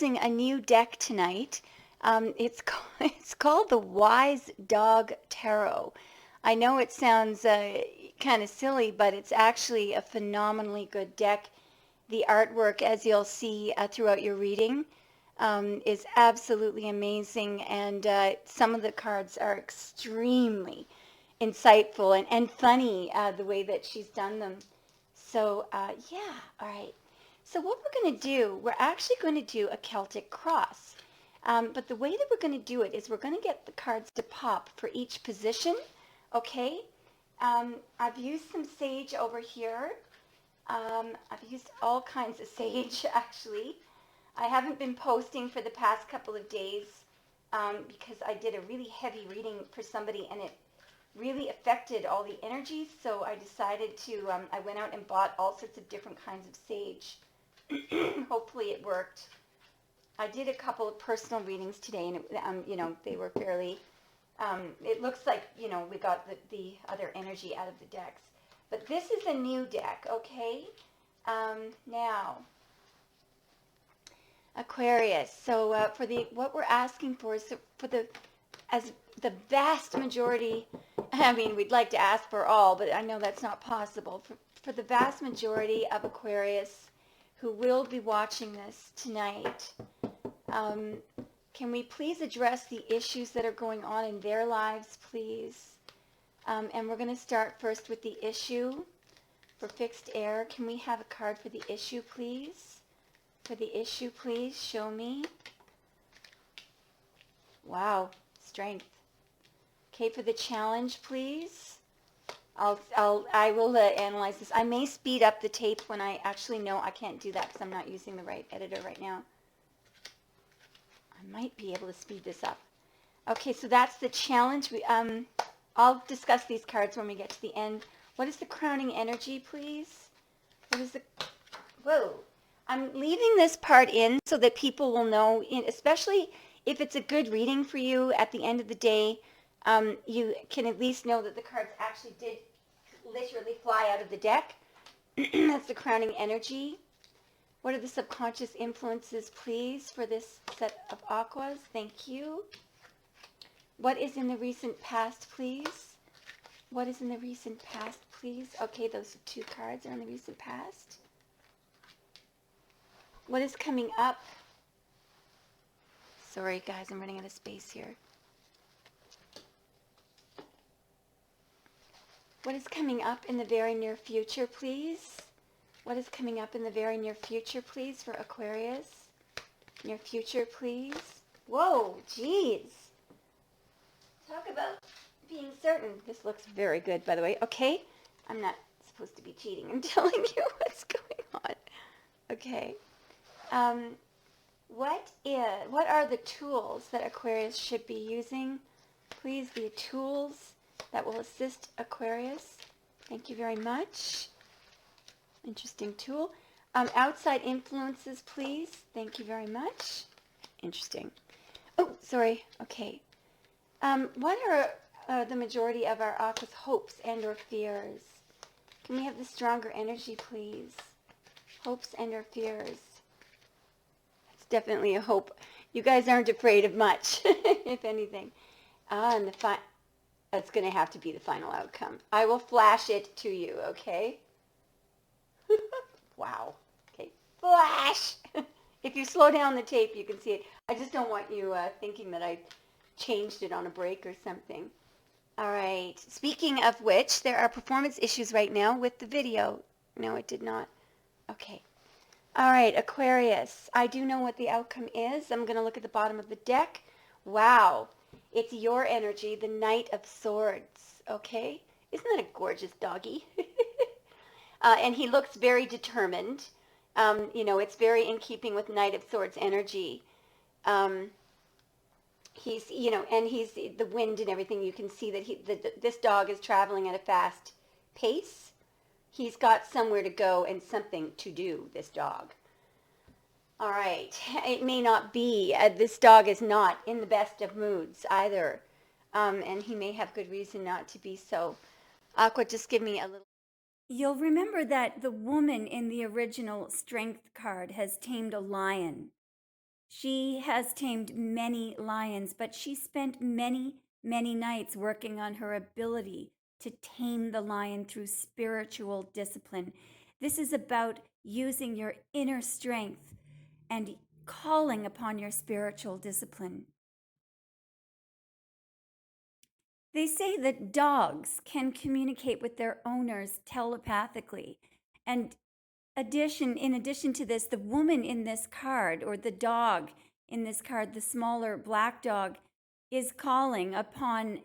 using a new deck tonight. It's called the Wise Dog Tarot. I know it sounds kind of silly, but it's actually a phenomenally good deck. The artwork, as you'll see throughout your reading, is absolutely amazing, and some of the cards are extremely insightful and funny the way that she's done them. So yeah, all right. So what we're going to do, we're actually going to do a Celtic cross. But the way that we're going to do it is we're going to get the cards to pop for each position, okay? I've used some sage over here. I've used all kinds of sage, actually. I haven't been posting for the past couple of days because I did a really heavy reading for somebody and it really affected all the energies. So I decided to, I went out and bought all sorts of different kinds of sage. Hopefully it worked. I did a couple of personal readings today and, you know, they were fairly, it looks like, you know, we got the other energy out of the decks. But this is a new deck, okay? Now, Aquarius. So what we're asking for is as the vast majority, I mean, we'd like to ask for all, but I know that's not possible. For the vast majority of Aquarius who will be watching this tonight, can we please address the issues that are going on in their lives, please? And we're going to start first with the issue for fixed air. Can we have a card for the issue, please? For the issue, please, show me. Wow, strength. Okay, for the challenge, please. I will analyze this. I may speed up the tape when I actually know I can't do that because I'm not using the right editor right now. I might be able to speed this up. Okay, so that's the challenge. I'll discuss these cards when we get to the end. What is the crowning energy, please? What is the... Whoa. I'm leaving this part in so that people will know, especially if it's a good reading for you at the end of the day, you can at least know that the cards actually did literally fly out of the deck. That's the crowning energy. What are the subconscious influences, please, for this set of aquas? Thank you. What is in the recent past, please? What is in the recent past, please? Okay, those two cards are in the recent past. What is coming up? Sorry, guys, I'm running out of space here. What is coming up in the very near future, please? What is coming up in the very near future, please, for Aquarius? Near future, please. Whoa, geez. Talk about being certain. This looks very good, by the way. Okay, I'm not supposed to be cheating. I'm telling you what's going on. Okay. What are the tools that Aquarius should be using? Please, the tools that will assist Aquarius. Thank you very much. Interesting tool. Outside influences, please. Thank you very much. Interesting. Oh, sorry. Okay. What are the majority of our aqua's hopes and or fears? Can we have the stronger energy, please? Hopes and or fears. It's definitely a hope. You guys aren't afraid of much, if anything. And that's going to have to be the final outcome. I will flash it to you, okay? Wow. Okay, flash! If you slow down the tape, you can see it. I just don't want you thinking that I changed it on a break or something. All right. Speaking of which, there are performance issues right now with the video. No, it did not. Okay. All right, Aquarius. I do know what the outcome is. I'm going to look at the bottom of the deck. Wow. It's your energy, the Knight of Swords. Okay? Isn't that a gorgeous doggy? And he looks very determined. You know, it's very in keeping with Knight of Swords energy. He's, you know, and he's the wind and everything. You can see that this dog is traveling at a fast pace. He's got somewhere to go and something to do, this dog. All right. It may not be. This dog is not in the best of moods either. And he may have good reason not to be so. Aqua, just give me a little. You'll remember that the woman in the original strength card has tamed a lion. She has tamed many lions, but she spent many, many nights working on her ability to tame the lion through spiritual discipline. This is about using your inner strength and calling upon your spiritual discipline. They say that dogs can communicate with their owners telepathically. And in addition to this, the woman in this card, or the dog in this card, the smaller black dog, is calling upon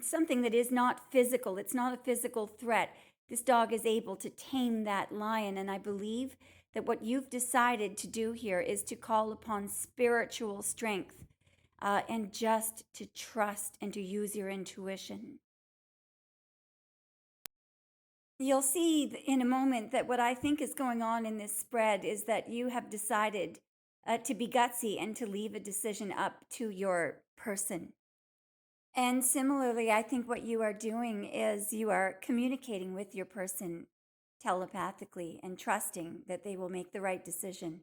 something that is not physical. It's not a physical threat. This dog is able to tame that lion. And I believe that what you've decided to do here is to call upon spiritual strength, and just to trust and to use your intuition. You'll see in a moment that what I think is going on in this spread is that you have decided to be gutsy and to leave a decision up to your person. And similarly, I think what you are doing is you are communicating with your person telepathically and trusting that they will make the right decision.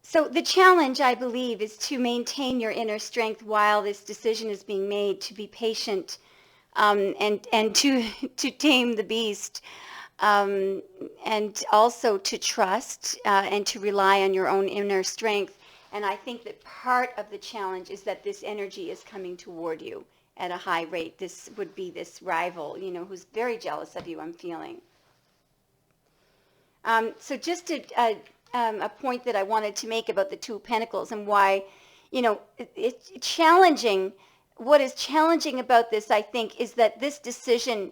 So the challenge, I believe, is to maintain your inner strength while this decision is being made, to be patient, and to to tame the beast, um, and also to trust, and to rely on your own inner strength. And I think that part of the challenge is that this energy is coming toward you at a high rate. This would be this rival, who's very jealous of you, I'm feeling. So just a point that I wanted to make about the Two of Pentacles and why, it's challenging. What is challenging about this, I think, is that this decision,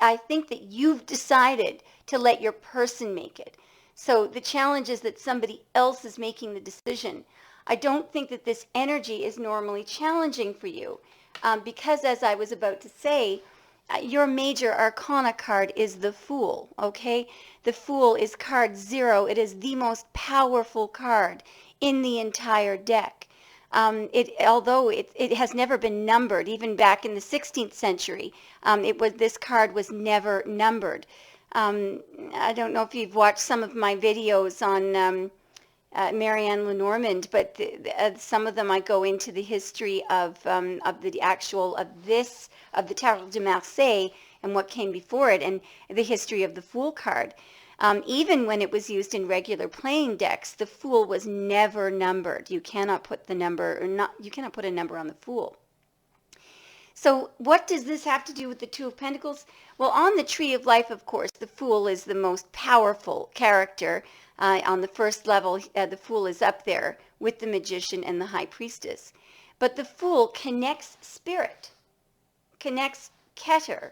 I think that you've decided to let your person make it. So the challenge is that somebody else is making the decision. I don't think that this energy is normally challenging for you, because, as I was about to say, your major arcana card is the Fool, okay? The Fool is card 0. It is the most powerful card in the entire deck. Although it has never been numbered, even back in the 16th century, this card was never numbered. I don't know if you've watched some of my videos on Marianne Lenormand, but some of them I go into the history of the actual of the Tarot de Marseille and what came before it, and the history of the Fool card. Even when it was used in regular playing decks, the Fool was never numbered. You cannot put the number, or not. You cannot put a number on the Fool. So what does this have to do with the Two of Pentacles? Well, on the Tree of Life, of course, the Fool is the most powerful character. On the first level, the Fool is up there with the Magician and the High Priestess. But the Fool connects spirit, connects Keter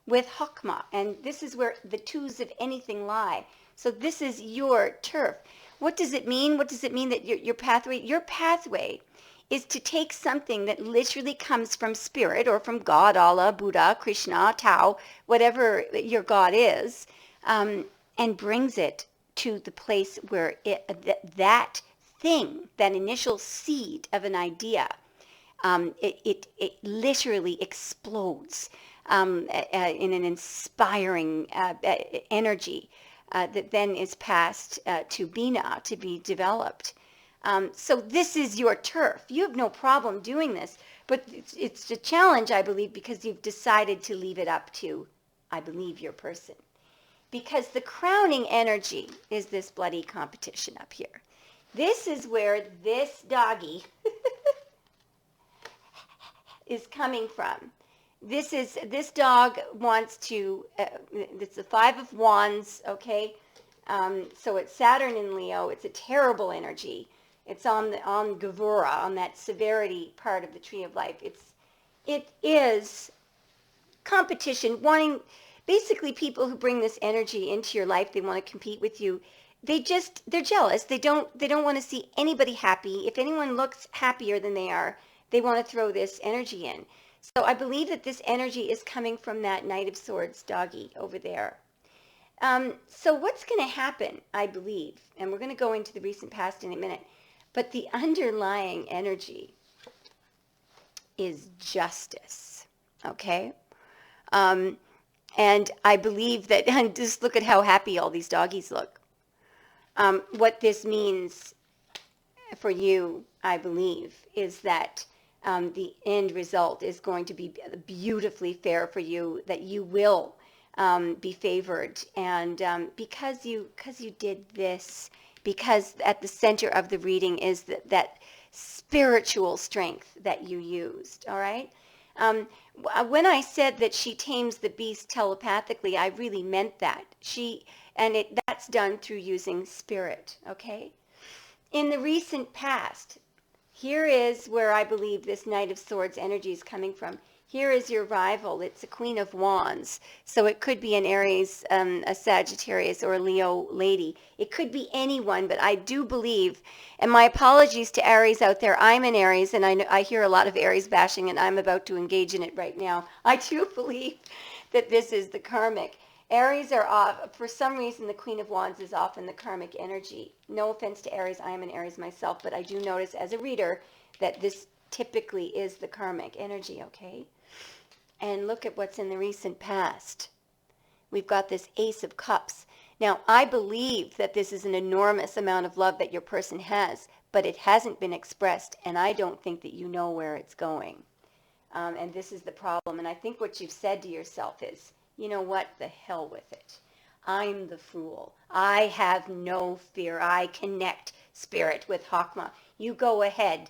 with Hokmah, and this is where the twos of anything lie. So this is your turf. What does it mean? What does it mean that your pathway is to take something that literally comes from spirit, or from God, Allah, Buddha, Krishna, Tao, whatever your God is, and brings it to the place where that thing, that initial seed of an idea, it literally explodes in an inspiring energy that then is passed to Bina to be developed. So this is your turf. You have no problem doing this, but it's a challenge, I believe, because you've decided to leave it up to, I believe, your person. Because the crowning energy is this bloody competition up here. This is where this doggy is coming from. This dog wants to, it's the Five of Wands, okay? So it's Saturn in Leo. It's a terrible energy. It's on Gavura, on that severity part of the Tree of Life. It is competition, basically people who bring this energy into your life, they want to compete with you. They're jealous. They don't want to see anybody happy. If anyone looks happier than they are, they want to throw this energy in. So I believe that this energy is coming from that Knight of Swords doggy over there. So what's going to happen, I believe, and we're going to go into the recent past in a minute, but the underlying energy is justice, okay? And I believe that, and just look at how happy all these doggies look. What this means for you, I believe, is that the end result is going to be beautifully fair for you, that you will be favored. And because you did this, because at the center of the reading is that spiritual strength that you used, all right? When I said that she tames the beast telepathically, I really meant that. That's done through using spirit, okay? In the recent past, here is where I believe this Knight of Swords energy is coming from. Here is your rival. It's a Queen of Wands. So it could be an Aries, a Sagittarius, or a Leo lady. It could be anyone, but I do believe, and my apologies to Aries out there, I'm an Aries, and I hear a lot of Aries bashing, and I'm about to engage in it right now. I do believe that this is the karmic. Aries are off. For some reason, the Queen of Wands is off in the karmic energy. No offense to Aries. I am an Aries myself, but I do notice as a reader that this typically is the karmic energy, okay? And look at what's in the recent past. We've got this Ace of Cups. Now, I believe that this is an enormous amount of love that your person has, but it hasn't been expressed, and I don't think that you know where it's going. And this is the problem. And I think what you've said to yourself is, you know what, the hell with it. I'm the fool. I have no fear. I connect spirit with Hakma. You go ahead,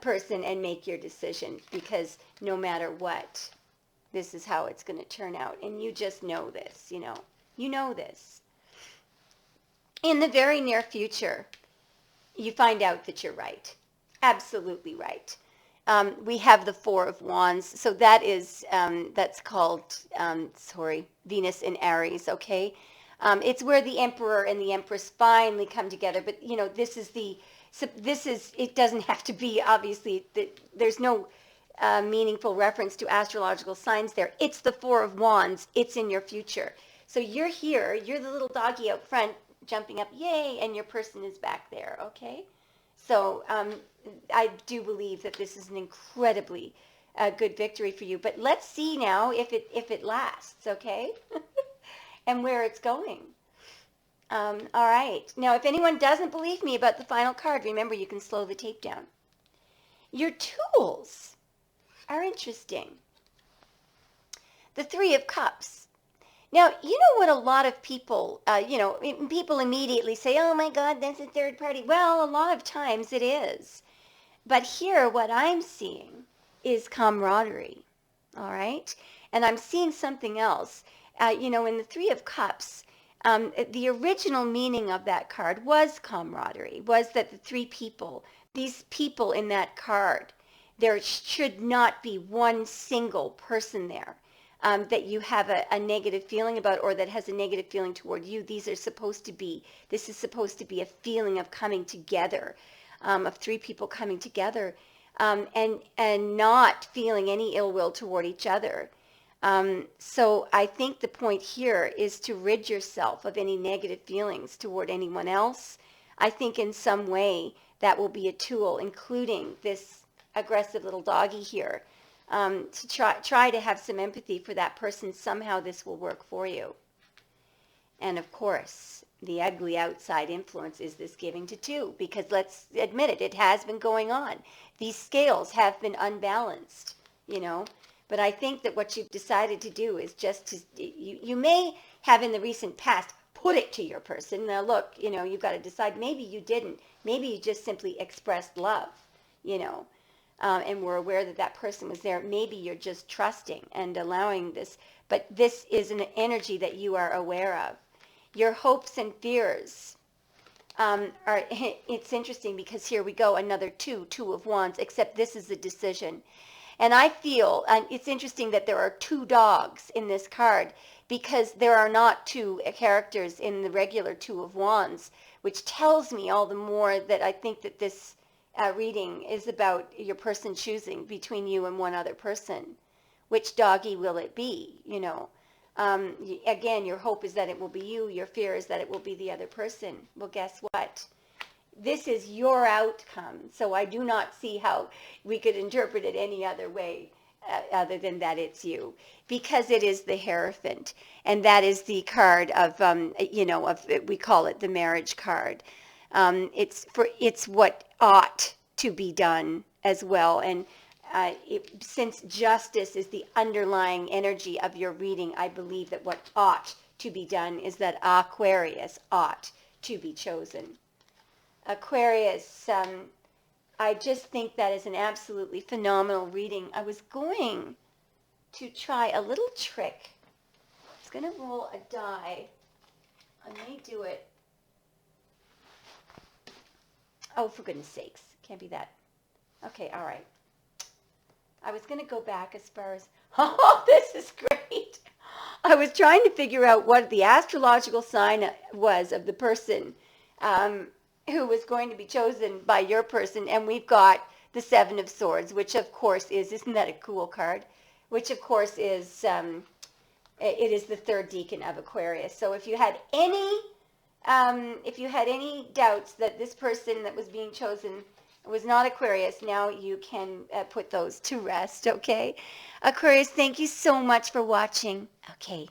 person, and make your decision, because no matter what, this is how it's going to turn out. And you just know this, you know. You know this. In the very near future, you find out that you're right. Absolutely right. We have the Four of Wands. So that is, that's called, Venus in Aries, okay? It's where the Emperor and the Empress finally come together. But, you know, it doesn't have to be, obviously, there's no meaningful reference to astrological signs there. It's the Four of Wands. It's in your future. So you're here. You're the little doggy out front jumping up, yay, and your person is back there, okay? So I do believe that this is an incredibly good victory for you. But let's see now if it lasts, okay? And where it's going. All right. Now, if anyone doesn't believe me about the final card, remember you can slow the tape down. Your tools are interesting. The Three of Cups. Now, you know what a lot of people, people immediately say, oh my God, that's a third party. Well, a lot of times it is. But here, what I'm seeing is camaraderie, all right? And I'm seeing something else. In the Three of Cups, the original meaning of that card was camaraderie, was that the three people, these people in that card, there should not be one single person there that you have a negative feeling about, or that has a negative feeling toward you. This is supposed to be a feeling of coming together, of three people coming together, and not feeling any ill will toward each other. So I think the point here is to rid yourself of any negative feelings toward anyone else. I think in some way that will be a tool, including this aggressive little doggy here, to try to have some empathy for that person. Somehow this will work for you. And of course, the ugly outside influence is this giving to two, because let's admit it has been going on. These scales have been unbalanced, But I think that what you've decided to do is you may have in the recent past put it to your person. Now look, you've got to decide, maybe you didn't. Maybe you just simply expressed love, and were aware that person was there. Maybe you're just trusting and allowing this, but this is an energy that you are aware of. Your hopes and fears it's interesting, because here we go, another two of wands, except this is a decision. And I feel, and it's interesting that there are two dogs in this card, because there are not two characters in the regular Two of Wands, which tells me all the more that I think that this reading is about your person choosing between you and one other person. Which doggy will it be, Again, your hope is that it will be you. Your fear is that it will be the other person. Well, guess what? This is your outcome. So I do not see how we could interpret it any other way. other than that it's you, because it is the Hierophant, and that is the card of we call it the marriage card. It's what ought to be done as well, and since justice is the underlying energy of your reading, I believe that what ought to be done is that Aquarius ought to be chosen. Aquarius, I just think that is an absolutely phenomenal reading. I was going to try a little trick. I was going to roll a die. I may do it. Oh, for goodness sakes. Can't be that. Okay, all right. I was going to go back as far as, oh, this is great. I was trying to figure out what the astrological sign was of the person who was going to be chosen by your person, and we've got the Seven of Swords, which of course isn't that a cool card? Which of course is, it is the third deacon of Aquarius. So if you had any doubts that this person that was being chosen was not Aquarius, now you can put those to rest, okay? Aquarius, thank you so much for watching. Okay.